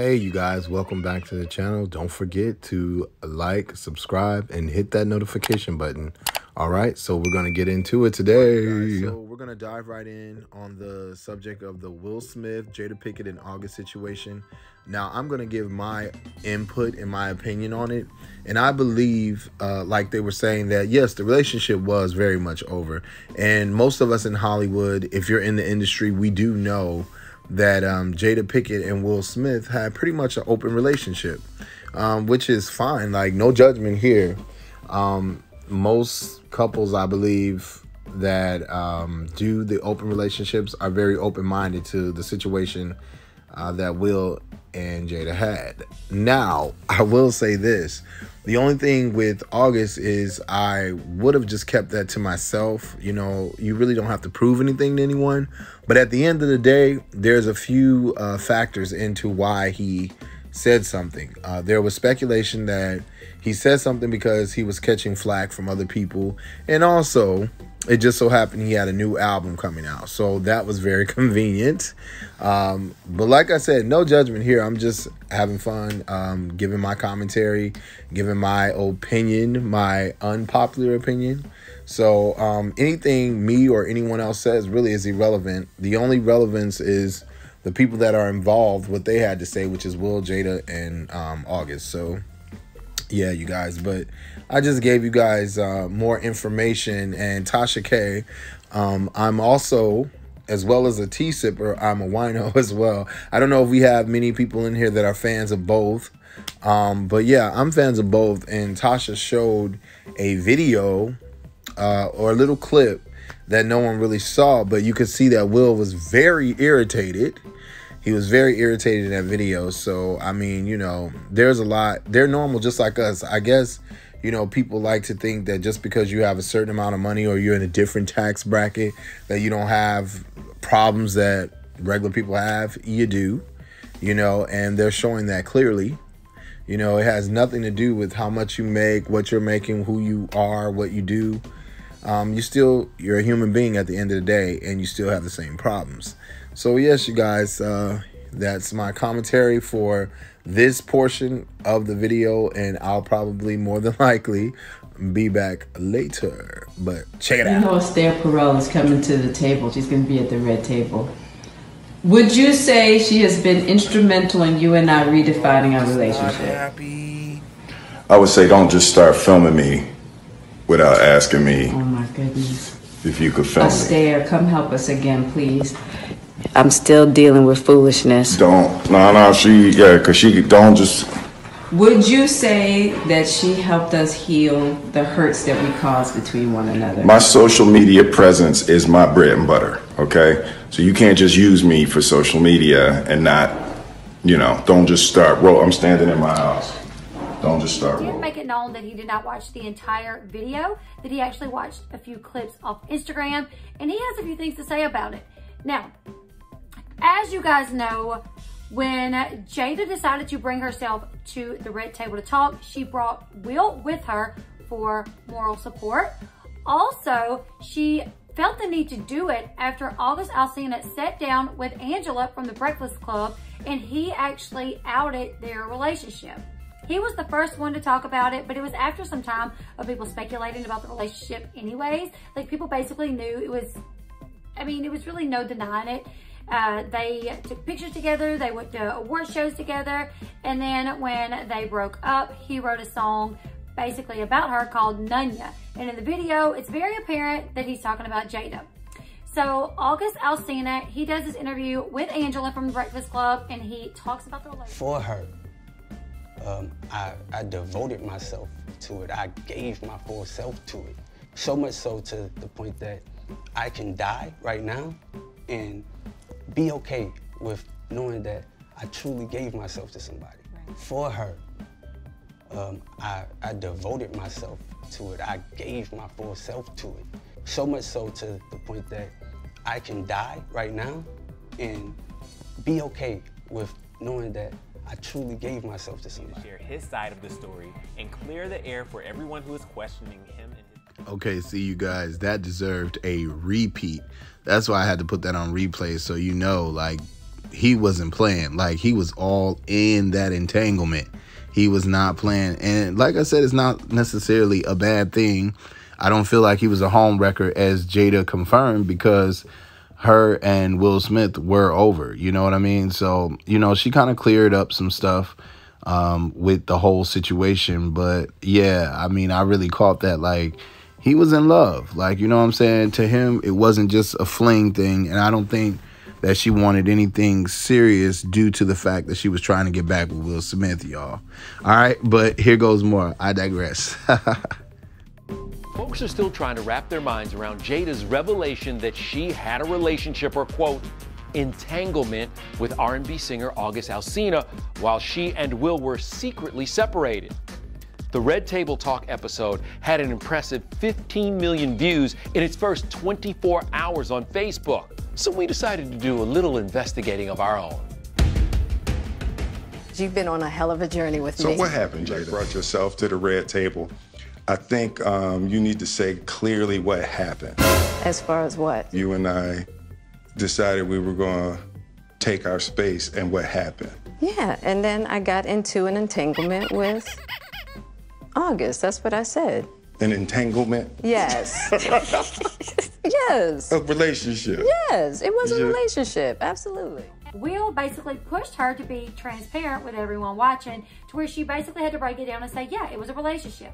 Hey you guys, welcome back to the channel. Don't forget to like, subscribe, and hit that notification button. All right, so we're gonna get into it today. Right, so we're gonna dive right in on the subject of the Will Smith, Jada Pinkett, and August situation. Now, I'm gonna give my input and my opinion on it, and I believe, like they were saying, that yes, the relationship was very much over. And most of us in Hollywood, if you're in the industry, we do know that Jada Pinkett and Will Smith had pretty much an open relationship, which is fine. Like, no judgment here. Most couples, I believe, that do the open relationships are very open-minded to the situation that Will and Jada had. Now, I will say this. The only thing with August is I would have just kept that to myself. You know, you really don't have to prove anything to anyone. But at the end of the day, there's a few factors into why he said something. There was speculation that he said something because he was catching flack from other people. And also, it just so happened he had a new album coming out. So that was very convenient. But like I said, no judgment here. I'm just having fun, giving my commentary, giving my opinion, my unpopular opinion. So anything me or anyone else says really is irrelevant. The only relevance is the people that are involved, what they had to say, which is Will, Jada, and August. So yeah, you guys, but I just gave you guys more information. And Tasha K, I'm also, as well as a tea sipper, I'm a wino as well. I don't know if we have many people in here that are fans of both, but yeah, I'm fans of both. And Tasha showed a video or a little clip that no one really saw, but you could see that Will was very irritated. He was very irritated in that video. So, I mean, you know, there's a lot. They're normal just like us. I guess, you know, people like to think that just because you have a certain amount of money or you're in a different tax bracket that you don't have problems that regular people have. You do, you know, and they're showing that clearly. You know, it has nothing to do with how much you make, what you're making, who you are, what you do. You're a human being at the end of the day, and you still have the same problems. So yes, you guys, that's my commentary for this portion of the video, and I'll probably more than likely be back later. But check it out. You know, Esther Perel is coming to the table. She's going to be at the red table. Would you say she has been instrumental in you and I redefining our relationship? I would say don't just start filming me without asking me. Oh my goodness. If you could film me. Esther, come help us again, please. I'm still dealing with foolishness. Because she don't just... Would you say that she helped us heal the hurts that we caused between one another? My social media presence is my bread and butter, okay? So you can't just use me for social media and not, you know, don't just start. I'm standing in my house. Don't just start. He did make it known that he did not watch the entire video, that he actually watched a few clips off Instagram, and he has a few things to say about it. Now, as you guys know, when Jada decided to bring herself to the red table to talk, she brought Will with her for moral support. Also, she felt the need to do it after August Alsina sat down with Angela from the Breakfast Club, and he actually outed their relationship. He was the first one to talk about it, but it was after some time of people speculating about the relationship anyways. Like, people basically knew it was, I mean, it was really no denying it. They took pictures together, they went to award shows together, and then when they broke up, he wrote a song basically about her called Nunya. And in the video, it's very apparent that he's talking about Jada. So August Alsina, he does this interview with Angela from the Breakfast Club, and he talks about the relationship. For her, I devoted myself to it. I gave my full self to it. So much so to the point that I can die right now and be okay with knowing that I truly gave myself to somebody. Right. For her, I devoted myself to it. I gave my full self to it. So much so to the point that I can die right now and be okay with knowing that I truly gave myself to somebody. Share his side of the story and clear the air for everyone who is questioning him and his... Okay, see, you guys, that deserved a repeat. That's why I had to put that on replay, so you know, like, he wasn't playing. Like, he was all in that entanglement. He was not playing. And like I said, it's not necessarily a bad thing. I don't feel like he was a home wrecker, as Jada confirmed, because her and Will Smith were over. You know what I mean? So, you know, she kind of cleared up some stuff with the whole situation. But yeah, I mean, I really caught that, like, he was in love. Like, you know what I'm saying? To him, it wasn't just a fling thing. And I don't think that she wanted anything serious due to the fact that she was trying to get back with Will Smith, y'all. All right, but here goes more. I digress. Folks are still trying to wrap their minds around Jada's revelation that she had a relationship, or quote, entanglement, with R&B singer August Alsina while she and Will were secretly separated. The Red Table Talk episode had an impressive 15 million views in its first 24 hours on Facebook. So we decided to do a little investigating of our own. You've been on a hell of a journey with me. So what happened, Jada? You brought yourself to the Red Table. I think you need to say clearly what happened. As far as what? You and I decided we were going to take our space, and what happened? Yeah, and then I got into an entanglement with August. That's what I said. An entanglement? Yes. Yes. A relationship? Yes, it was a relationship, absolutely. Will basically pushed her to be transparent with everyone watching, to where she basically had to break it down and say, yeah, it was a relationship.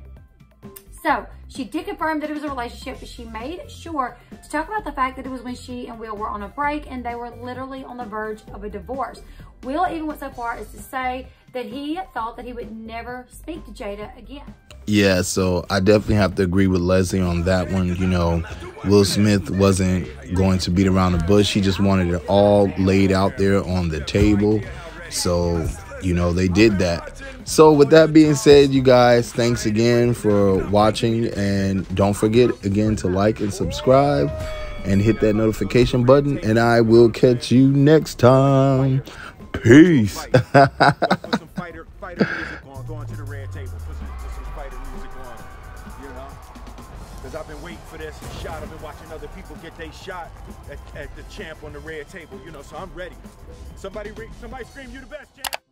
So she did confirm that it was a relationship, but she made sure to talk about the fact that it was when she and Will were on a break and they were literally on the verge of a divorce. Will even went so far as to say that he thought that he would never speak to Jada again. Yeah, so I definitely have to agree with Leslie on that one. You know, Will Smith wasn't going to beat around the bush. He just wanted it all laid out there on the table. So, you know, they did that. So with that being said, you guys, thanks again for watching. And don't forget, again, to like and subscribe and hit that notification button. And I will catch you next time. Peace. Fighter music on, going to the Red Table. Put some fighter music on, you know? Because I've been waiting for this shot. I've been watching other people get their shot at the champ on the Red Table, you know, so I'm ready. Somebody scream, you the best, champ.